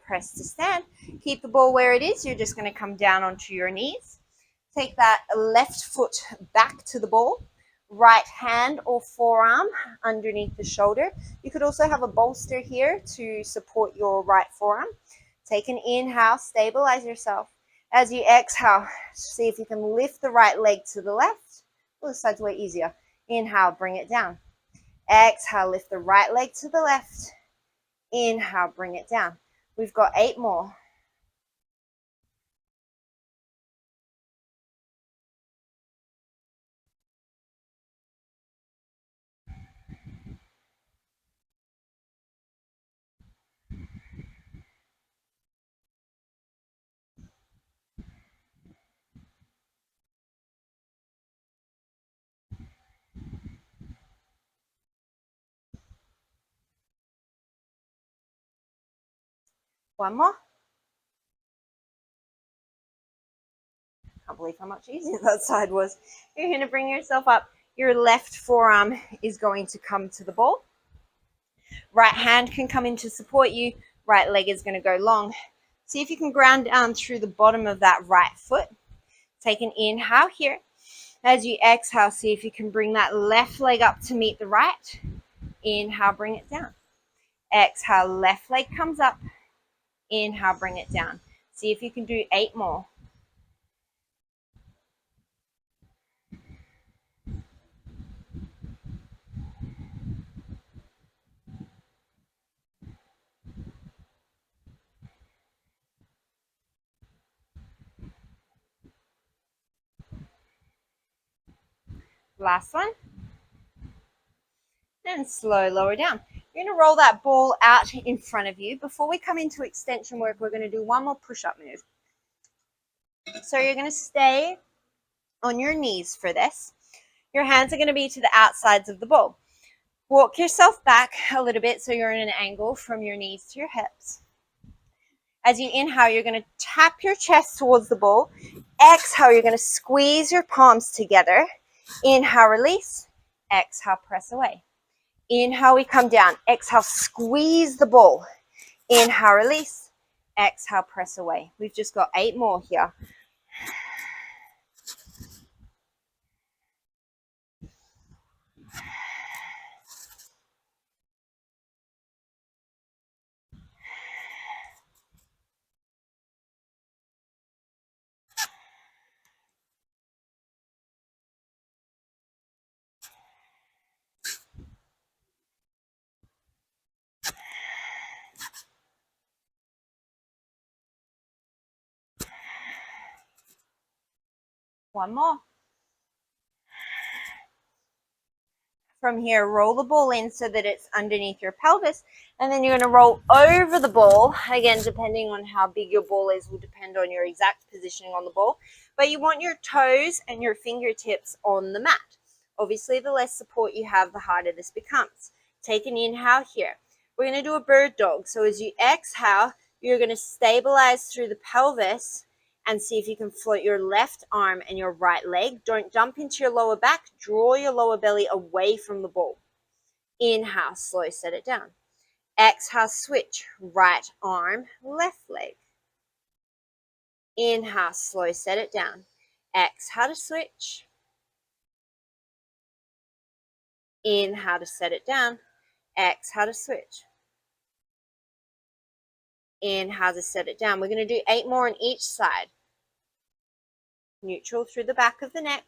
Press to stand. Keep the ball where it is. You're just going to come down onto your knees. Take that left foot back to the ball. Right hand or forearm underneath the shoulder. You could also have a bolster here to support your right forearm. Take an inhale, stabilize yourself. As you exhale, see if you can lift the right leg to the left. Well, this side's way easier. Inhale, bring it down. Exhale, lift the right leg to the left. Inhale, bring it down. We've got 8 more. One more. Can't believe how much easier that side was. You're going to bring yourself up. Your left forearm is going to come to the ball. Right hand can come in to support you. Right leg is going to go long. See if you can ground down through the bottom of that right foot. Take an inhale here. As you exhale, see if you can bring that left leg up to meet the right. Inhale, bring it down. Exhale, left leg comes up. Inhale, bring it down. See if you can do 8 more. Last one. And slow lower down. You're going to roll that ball out in front of you. Before we come into extension work, we're going to do one more push-up move. So you're going to stay on your knees for this. Your hands are going to be to the outsides of the ball. Walk yourself back a little bit so you're in an angle from your knees to your hips. As you inhale, you're going to tap your chest towards the ball. Exhale, you're going to squeeze your palms together. Inhale, release. Exhale, press away. Inhale, we come down. Exhale, squeeze the ball. Inhale, release. Exhale, press away. We've just got 8 more here. One more. From here, roll the ball in so that it's underneath your pelvis, and then you're going to roll over the ball. Again, depending on how big your ball is will depend on your exact positioning on the ball, but you want your toes and your fingertips on the mat. Obviously, the less support you have, the harder this becomes. Take an inhale here. We're going to do a bird dog. So as you exhale, you're going to stabilize through the pelvis and see if you can float your left arm and your right leg. Don't dump into your lower back. Draw your lower belly away from the ball. Inhale, slow, set it down. Exhale, switch. Right arm, left leg. Inhale, slow, set it down. Exhale to switch. Inhale to set it down. Exhale to switch. Inhale to set it down. We're going to do 8 more on each side. Neutral through the back of the neck.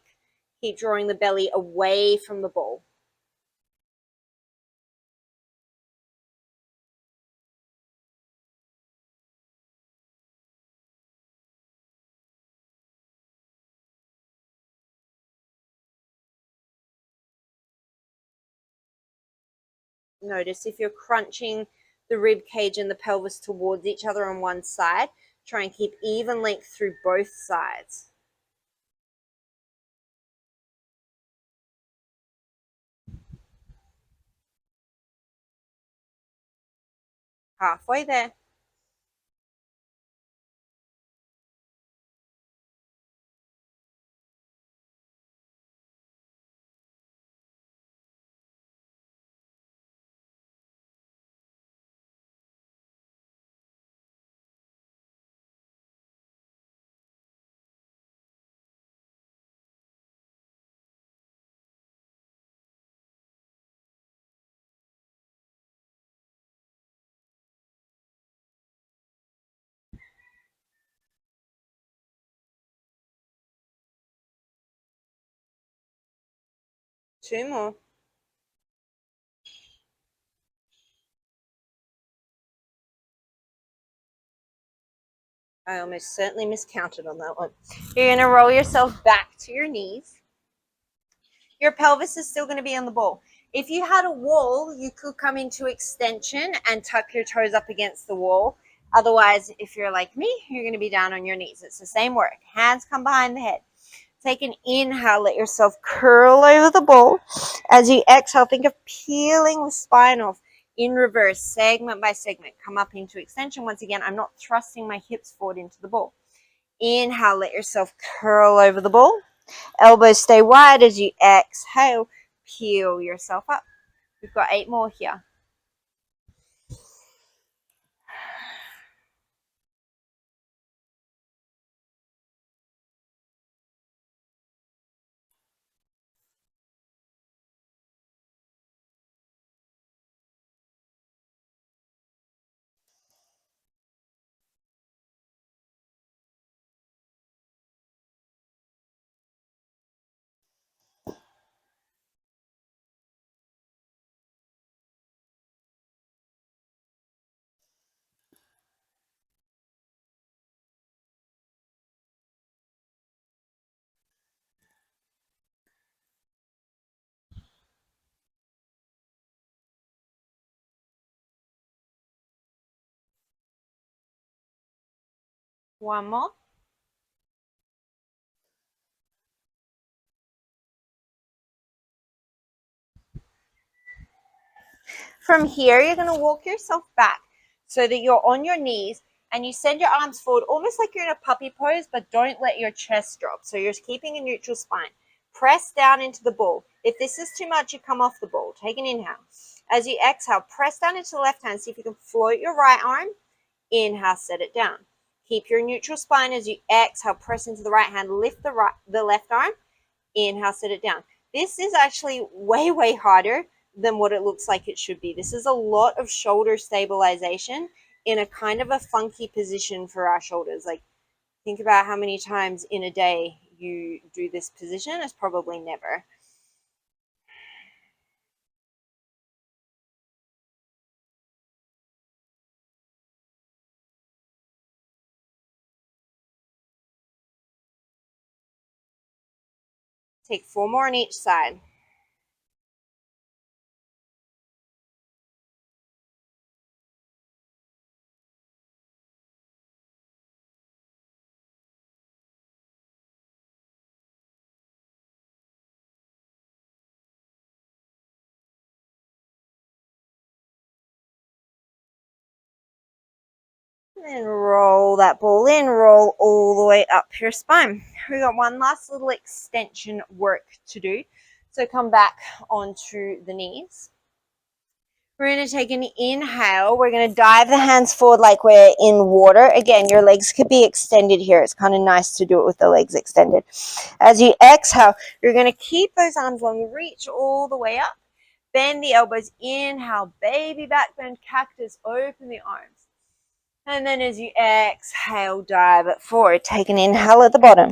Keep drawing the belly away from the ball. Notice if you're crunching the rib cage and the pelvis towards each other on one side, try and keep even length through both sides. Halfway there. Two more. I almost certainly miscounted on that one. You're going to roll yourself back to your knees. Your pelvis is still going to be on the ball. If you had a wall, you could come into extension and tuck your toes up against the wall. Otherwise, if you're like me, you're going to be down on your knees. It's the same work. Hands come behind the head. Take an inhale, let yourself curl over the ball. As you exhale, think of peeling the spine off in reverse, segment by segment. Come up into extension. Once again, I'm not thrusting my hips forward into the ball. Inhale, let yourself curl over the ball. Elbows stay wide as you exhale. Peel yourself up. We've got 8 more here. One more. From here, you're going to walk yourself back so that you're on your knees and you send your arms forward almost like you're in a puppy pose, but don't let your chest drop. So you're keeping a neutral spine. Press down into the ball. If this is too much, you come off the ball. Take an inhale. As you exhale, press down into the left hand. See if you can float your right arm. Inhale, set it down. Keep your neutral spine as you exhale. Press into the right hand. Lift the left arm. Inhale, set it down. This is actually way, way harder than what it looks like it should be. This is a lot of shoulder stabilization in a kind of a funky position for our shoulders. Like, think about how many times in a day you do this position. It's probably never. Take 4 more on each side. And roll that ball in, roll all the way up your spine. We got one last little extension work to do. So come back onto the knees. We're going to take an inhale. We're going to dive the hands forward like we're in water. Again, your legs could be extended here. It's kind of nice to do it with the legs extended. As you exhale, you're going to keep those arms long, reach all the way up. Bend the elbows. Inhale, baby back bend, cactus. Open the arms. And then as you exhale, dive it forward. Take an inhale at the bottom.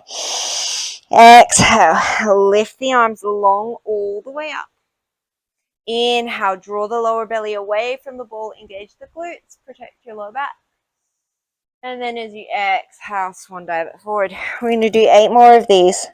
Exhale, lift the arms long all the way up. Inhale, draw the lower belly away from the ball. Engage the glutes. Protect your lower back. And then as you exhale, swan dive it forward. We're going to do 8 more of these.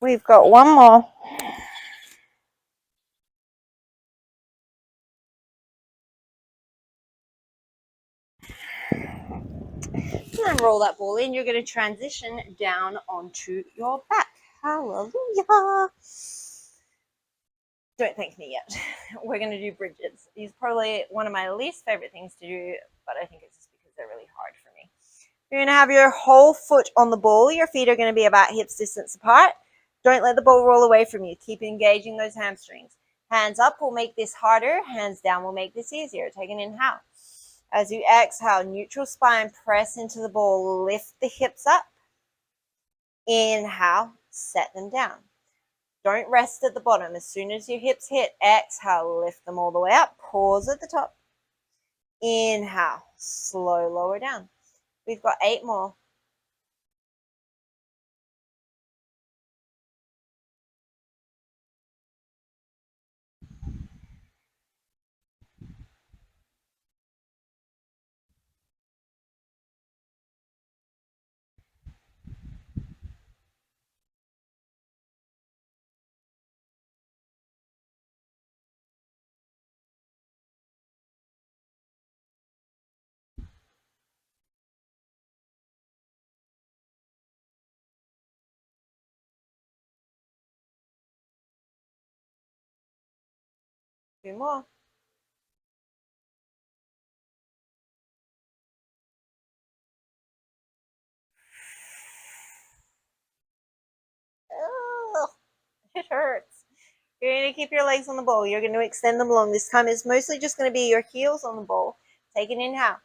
We've got 1 more. And roll that ball in. You're going to transition down onto your back. Hallelujah. Don't thank me yet. We're going to do bridges. These are probably one of my least favorite things to do, but I think it's just because they're really hard for me. You're going to have your whole foot on the ball. Your feet are going to be about hips distance apart. Don't let the ball roll away from you. Keep engaging those hamstrings. Hands up will make this harder. Hands down will make this easier. Take an inhale. As you exhale, neutral spine, press into the ball. Lift the hips up. Inhale, set them down. Don't rest at the bottom. As soon as your hips hit, exhale, lift them all the way up. Pause at the top. Inhale, slow lower down. We've got 8 more. Two more. Oh, it hurts. You're going to keep your legs on the ball. You're going to extend them long. This time it's mostly just going to be your heels on the ball. Take an inhale.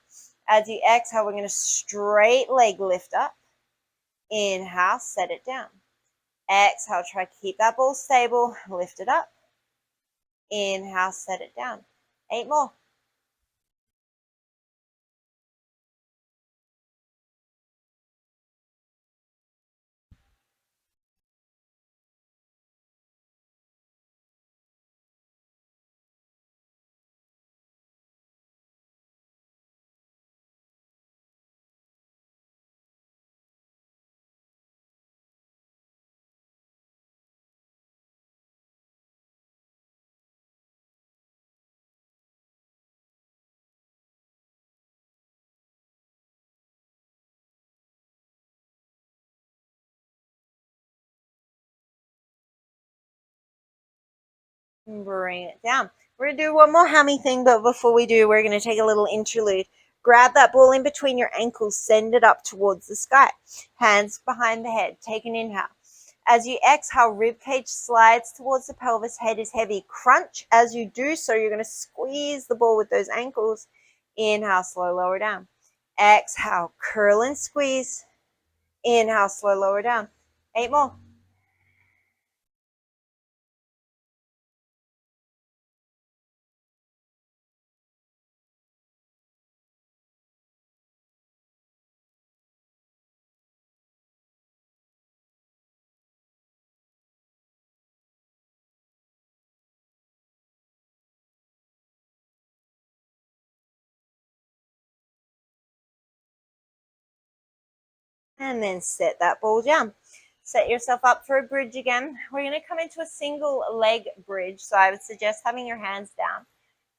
As you exhale, we're going to straight leg lift up. Inhale, set it down. Exhale, try to keep that ball stable. Lift it up. Inhale, set it down. 8 more. Bring it down. We're going to do one more hammy thing, but before we do, we're going to take a little interlude. Grab that ball in between your ankles, send it up towards the sky. Hands behind the head. Take an inhale. As you exhale, rib cage slides towards the pelvis, head is heavy. Crunch as you do so. You're going to squeeze the ball with those ankles. Inhale, slow, lower down. Exhale, curl and squeeze. Inhale, slow, lower down. 8 more. And then set that ball down. Set yourself up for a bridge again. We're going to come into a single leg bridge. So I would suggest having your hands down.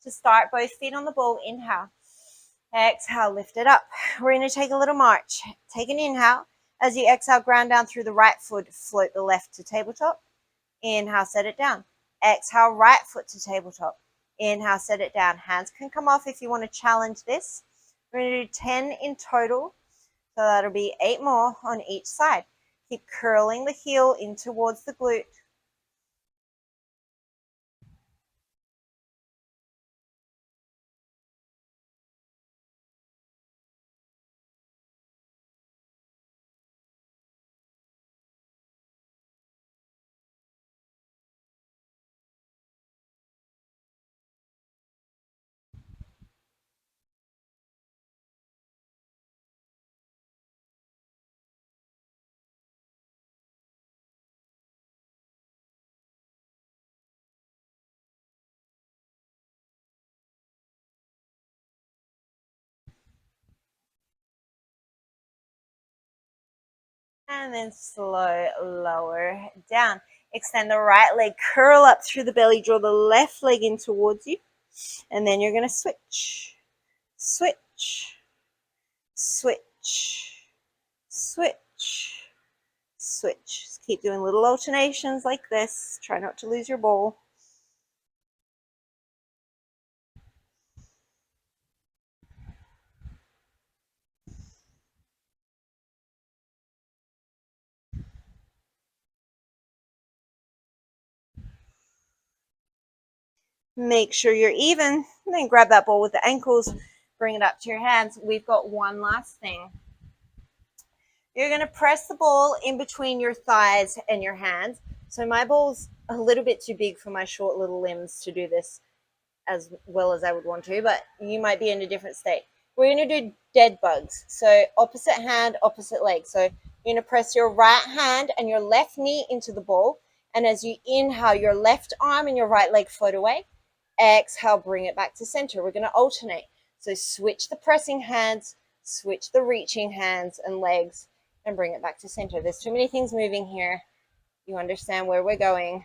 To start, both feet on the ball. Inhale. Exhale, lift it up. We're going to take a little march. Take an inhale. As you exhale, ground down through the right foot. Float the left to tabletop. Inhale, set it down. Exhale, right foot to tabletop. Inhale, set it down. Hands can come off if you want to challenge this. We're going to do 10 in total. So that'll be 8 more on each side. Keep curling the heel in towards the glute. And then slow, lower down. Extend the right leg, curl up through the belly, draw the left leg in towards you. And then you're going to switch, switch, switch, switch, switch. Just keep doing little alternations like this. Try not to lose your ball. Make sure you're even, and then grab that ball with the ankles, bring it up to your hands. We've got one last thing. You're going to press the ball in between your thighs and your hands. So my ball's a little bit too big for my short little limbs to do this as well as I would want to, but you might be in a different state. We're going to do dead bugs. So opposite hand, opposite leg. So you're going to press your right hand and your left knee into the ball. And as you inhale, your left arm and your right leg float away. Exhale, bring it back to center. We're going to alternate. So switch the pressing hands, switch the reaching hands and legs, and bring it back to center. There's too many things moving here. You understand where we're going.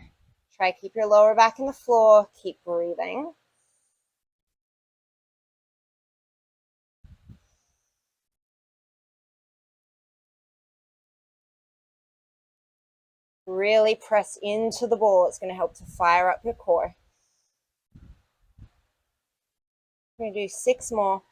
Try keep your lower back in the floor. Keep breathing. Really press into the ball. It's going to help to fire up your core. We're going to do 6 more.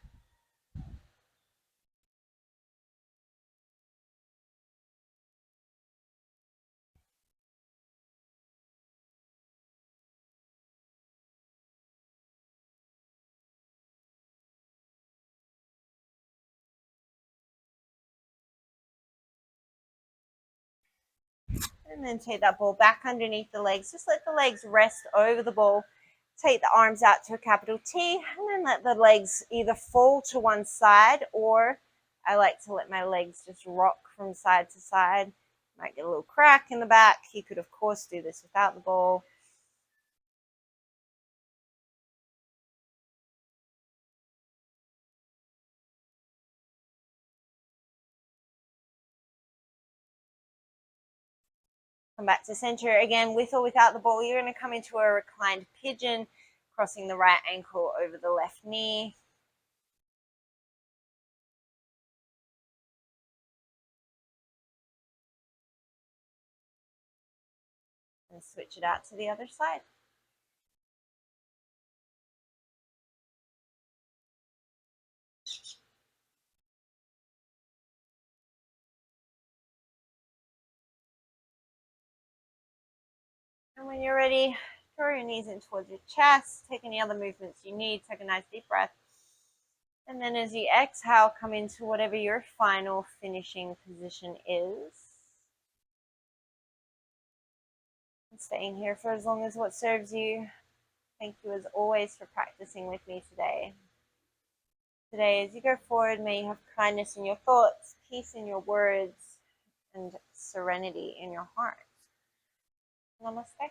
And then take that ball back underneath the legs. Just let the legs rest over the ball. Take the arms out to a capital T, and then let the legs either fall to one side, or I like to let my legs just rock from side to side. Might get a little crack in the back. You could, of course, do this without the ball. Come back to center again, with or without the ball. You're going to come into a reclined pigeon, crossing the right ankle over the left knee. And switch it out to the other side. And when you're ready, draw your knees in towards your chest. Take any other movements you need. Take a nice deep breath. And then as you exhale, come into whatever your final finishing position is. And staying here for as long as what serves you. Thank you as always for practicing with me today. Today, as you go forward, may you have kindness in your thoughts, peace in your words, and serenity in your heart. Namaste.